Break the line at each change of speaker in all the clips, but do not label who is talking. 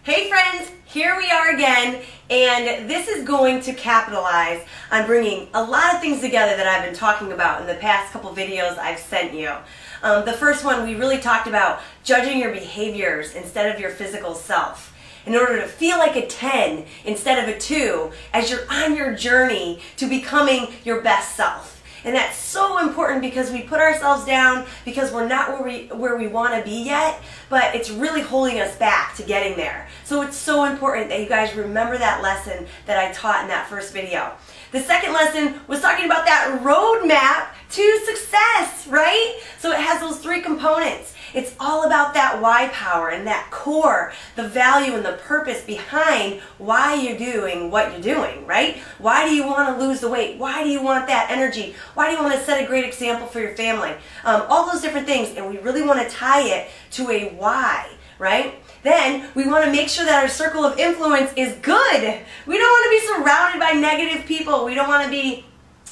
Hey friends, here we are again, and this is going to capitalize on bringing a lot of things together that I've been talking about in the past couple videos I've sent you. The first one, we really talked about judging your behaviors instead of your physical self, in order to feel like a 10 instead of a 2 as you're on your journey to becoming your best self. And that's so important because we put ourselves down because we're not where we want to be yet, but it's really holding us back to getting there. So it's so important that you guys remember that lesson that I taught in that first video. The second lesson was talking about that roadmap to success, right? So it has those 3 components. It's all about that why power and that core, the value and the purpose behind why you're doing what you're doing, right? Why do you want to lose the weight? Why do you want that energy? Why do you want to set a great example for your family? All those different things, and we really want to tie it to a why, right? Then we want to make sure that our circle of influence is good. We don't want to be surrounded by negative people. We don't want to be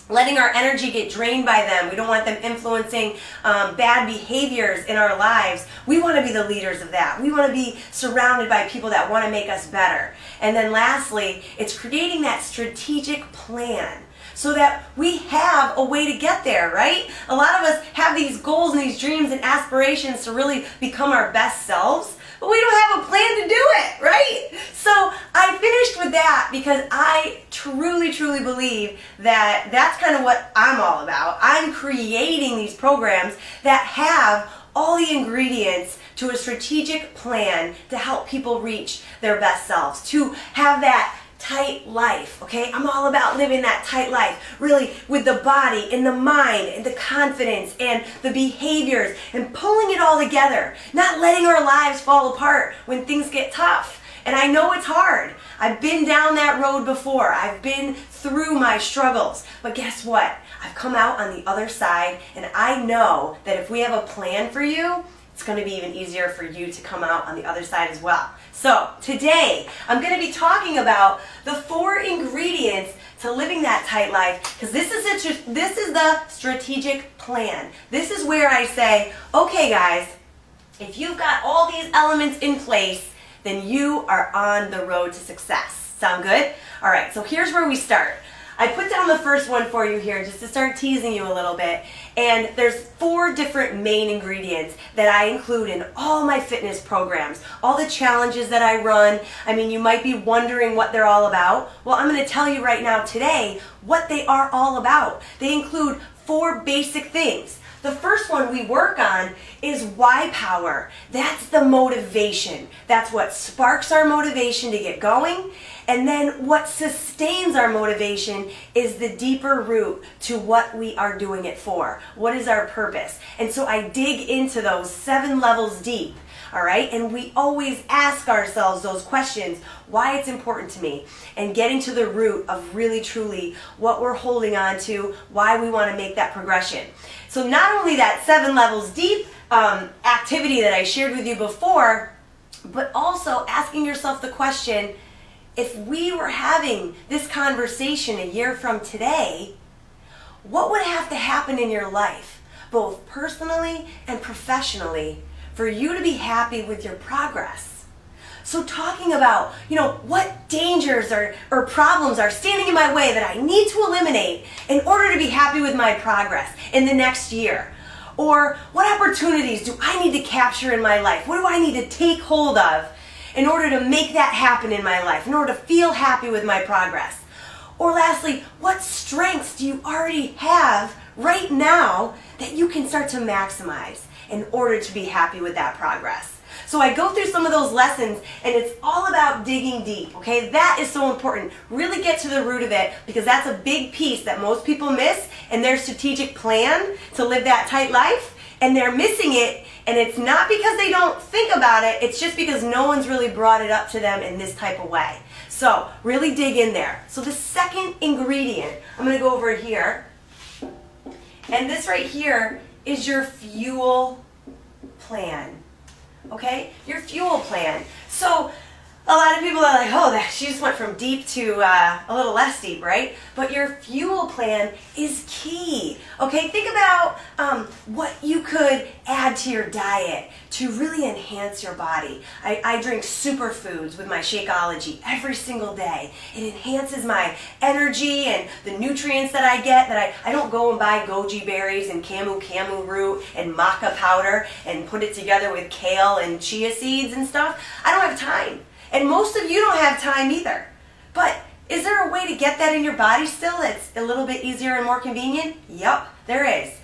letting our energy get drained by them. We don't want them influencing bad behaviors in our lives. We want to be the leaders of that. We want to be surrounded by people that want to make us better. And then lastly, it's creating that strategic plan so that we have a way to get there, right? A lot of us have these goals and these dreams and aspirations to really become our best selves, but we don't have a plan to do it, right? So I finished with that because I truly believe that that's kind of what I'm all about. I'm creating these programs that have all the ingredients to a strategic plan to help people reach their best selves, to have that tight life, okay? I'm all about living that tight life, really with the body and the mind and the confidence and the behaviors and pulling it all together, not letting our lives fall apart when things get tough. And I know it's hard. I've been down that road before. I've been through my struggles. But guess what? I've come out on the other side, and I know that if we have a plan for you, it's going to be even easier for you to come out on the other side as well. So today, I'm going to be talking about the 4 ingredients to living that tight life, because this is the strategic plan. This is where I say, okay guys, if you've got all these elements in place, then you are on the road to success. Sound good? All right, so here's where we start. I put down the first one for you here just to start teasing you a little bit. And there's 4 different main ingredients that I include in all my fitness programs, all the challenges that I run. I mean, you might be wondering what they're all about. Well, I'm going to tell you right now today what they are all about. They include 4 basic things. The first one we work on is why power. That's the motivation. That's what sparks our motivation to get going. And then what sustains our motivation is the deeper root to what we are doing it for. What is our purpose? And so I dig into those 7 levels deep. All right, and we always ask ourselves those questions, why it's important to me, and getting to the root of really truly what we're holding on to, why we want to make that progression. So not only that 7 levels deep activity that I shared with you before, but also asking yourself the question, if we were having this conversation a year from today, what would have to happen in your life, both personally and professionally, for you to be happy with your progress? So talking about, what dangers or problems are standing in my way that I need to eliminate in order to be happy with my progress in the next year. Or what opportunities do I need to capture in my life? What do I need to take hold of in order to make that happen in my life, in order to feel happy with my progress? Or lastly, what strengths do you already have right now that you can start to maximize in order to be happy with that progress? So I go through some of those lessons, and it's all about digging deep, okay? That is so important. Really get to the root of it, because that's a big piece that most people miss in their strategic plan to live that tight life, and they're missing it, and it's not because they don't think about it, it's just because no one's really brought it up to them in this type of way. So really dig in there. So the second ingredient, I'm going to go over here, and this right here is your fuel plan. Okay, your fuel plan. So a lot of people are like, oh, she just went from deep to a little less deep, right? But your fuel plan is key. Okay, think about what you could add to your diet to really enhance your body. I drink superfoods with my Shakeology every single day. It enhances my energy and the nutrients that I get. That I don't go and buy goji berries and camu root and maca powder and put it together with kale and chia seeds and stuff. I don't have time. And most of you don't have time either. But is there a way to get that in your body still that's a little bit easier and more convenient? Yep, there is.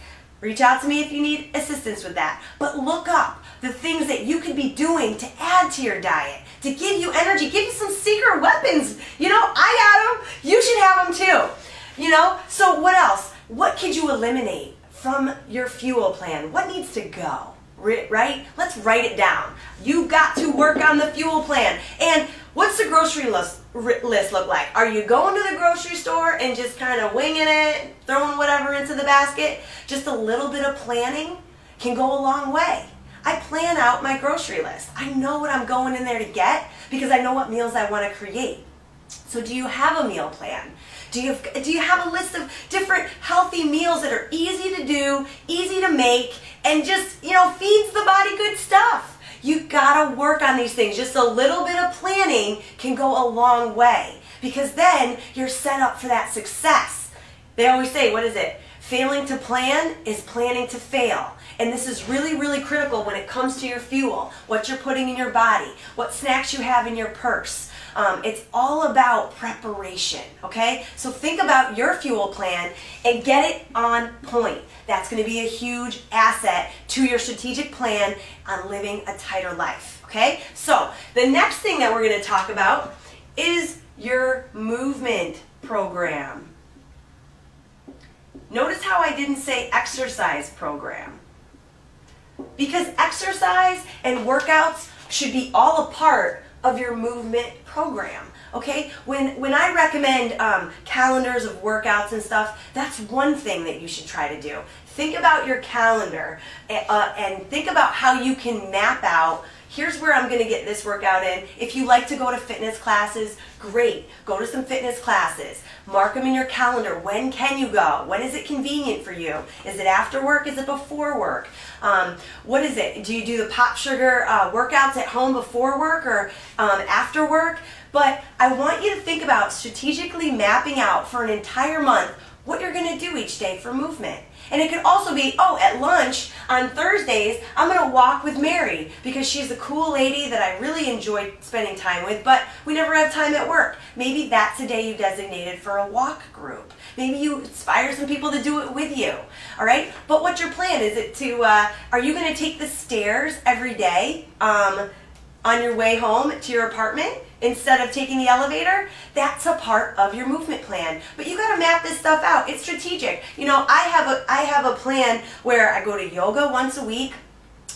Reach out to me if you need assistance with that. But look up the things that you could be doing to add to your diet, to give you energy, give you some secret weapons. You know, I got them. You should have them too. You know, so what else? What could you eliminate from your fuel plan? What needs to go? Right? Let's write it down. You got to work on the fuel plan. And what's the grocery list look like? Are you going to the grocery store and just kind of winging it, throwing whatever into the basket? Just a little bit of planning can go a long way. I plan out my grocery list. I know what I'm going in there to get because I know what meals I want to create. So do you have a meal plan? Do you have a list of different healthy meals that are easy to do, easy to make, and just, you know, feeds the body good stuff? You gotta work on these things. Just a little bit of planning can go a long way because then you're set up for that success. They always say, what is it? Failing to plan is planning to fail. And this is really, really critical when it comes to your fuel, what you're putting in your body, what snacks you have in your purse. It's all about preparation, okay? So think about your fuel plan and get it on point. That's going to be a huge asset to your strategic plan on living a tighter life, okay? So the next thing that we're going to talk about is your movement program. Notice how I didn't say exercise program. Because exercise and workouts should be all a part of your movement program, okay? When I recommend calendars of workouts and stuff, that's one thing that you should try to do. Think about your calendar and think about how you can map out, here's where I'm going to get this workout in. If you like to go to fitness classes, great. Go to some fitness classes. Mark them in your calendar. When can you go? When is it convenient for you? Is it after work? Is it before work? What is it? Do you do the pop sugar workouts at home before work or after work? But I want you to think about strategically mapping out for an entire month what you're going to do each day for movement. And it could also be, oh, at lunch on Thursdays, I'm going to walk with Mary because she's a cool lady that I really enjoy spending time with, but we never have time at work. Maybe that's a day you designated for a walk group. Maybe you inspire some people to do it with you, all right? But what's your plan? Is it to, are you going to take the stairs every day on your way home to your apartment instead of taking the elevator? That's a part of your movement plan. But you got to map this stuff out. It's strategic. You know, I have a plan where I go to yoga once a week.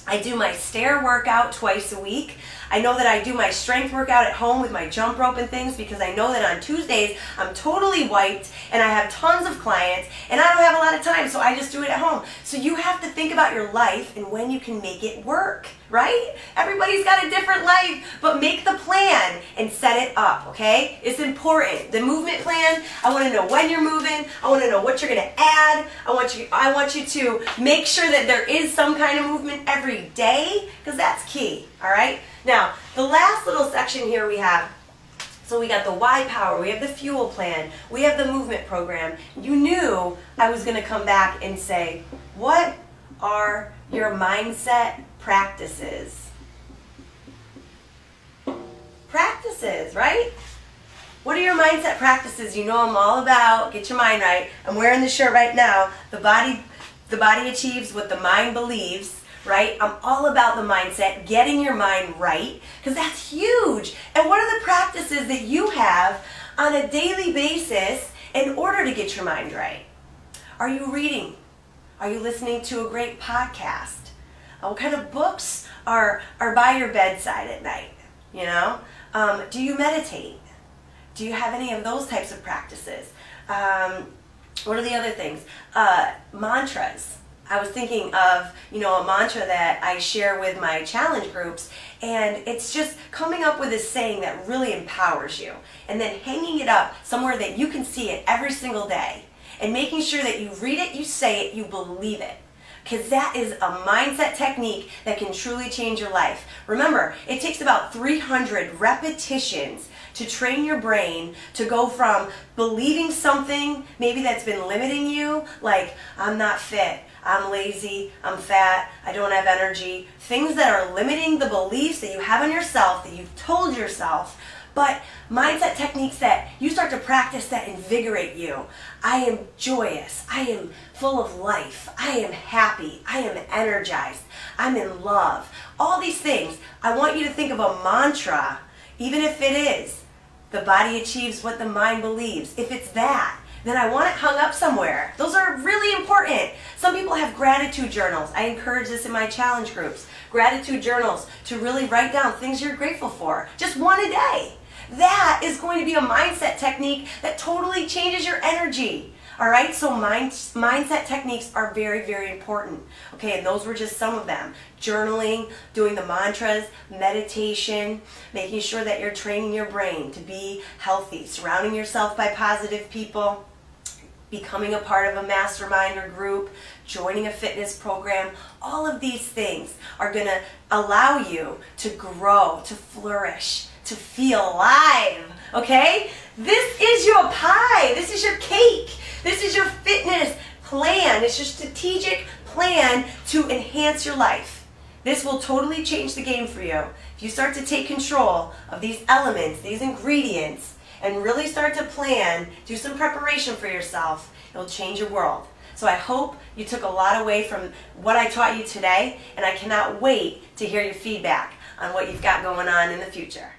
I do my stair workout twice a week. I know that I do my strength workout at home with my jump rope and things because I know that on Tuesdays I'm totally wiped and I have tons of clients and I don't have a lot of time, so I just do it at home. So you have to think about your life and when you can make it work, right? Everybody's got a different life, but make the plan and set it up, okay? It's important. The movement plan, I want to know when you're moving. I want to know what you're going to add. I want you to make sure that there is some kind of movement every day because that's key, all right? Now, the last little section here we have, so we got the Y Power, we have the fuel plan, we have the movement program. You knew I was going to come back and say, what are your mindset practices? Practices, right? What are your mindset practices? You know I'm all about, get your mind right. I'm wearing this shirt right now. The body achieves what the mind believes. Right? I'm all about the mindset, getting your mind right, because that's huge. And what are the practices that you have on a daily basis in order to get your mind right? Are you reading? Are you listening to a great podcast? What kind of books are by your bedside at night? You know? Do you meditate? Do you have any of those types of practices? What are the other things? Mantras. I was thinking of, you know, a mantra that I share with my challenge groups, and it's just coming up with a saying that really empowers you, and then hanging it up somewhere that you can see it every single day, and making sure that you read it, you say it, you believe it. because that is a mindset technique that can truly change your life. Remember, it takes about 300 repetitions to train your brain to go from believing something maybe that's been limiting you, like I'm not fit, I'm lazy, I'm fat, I don't have energy, things that are limiting the beliefs that you have on yourself, that you've told yourself, but mindset techniques that you start to practice that invigorate you. I am joyous, I am full of life, I am happy, I am energized, I'm in love. All these things, I want you to think of a mantra, even if it is, the body achieves what the mind believes. If it's that, then I want it hung up somewhere. Those are really important. Some people have gratitude journals. I encourage this in my challenge groups. Gratitude journals to really write down things you're grateful for. Just one a day. That is going to be a mindset technique that totally changes your energy. All right, so mindset techniques are very, very important. Okay, and those were just some of them. Journaling, doing the mantras, meditation, making sure that you're training your brain to be healthy, surrounding yourself by positive people, becoming a part of a mastermind or group, joining a fitness program. All of these things are going to allow you to grow, to flourish, to feel alive. Okay? This is your pie. This is your cake. This is your fitness plan. It's your strategic plan to enhance your life. This will totally change the game for you. If you start to take control of these elements, these ingredients, and really start to plan, do some preparation for yourself, it'll change your world. So I hope you took a lot away from what I taught you today, and I cannot wait to hear your feedback on what you've got going on in the future.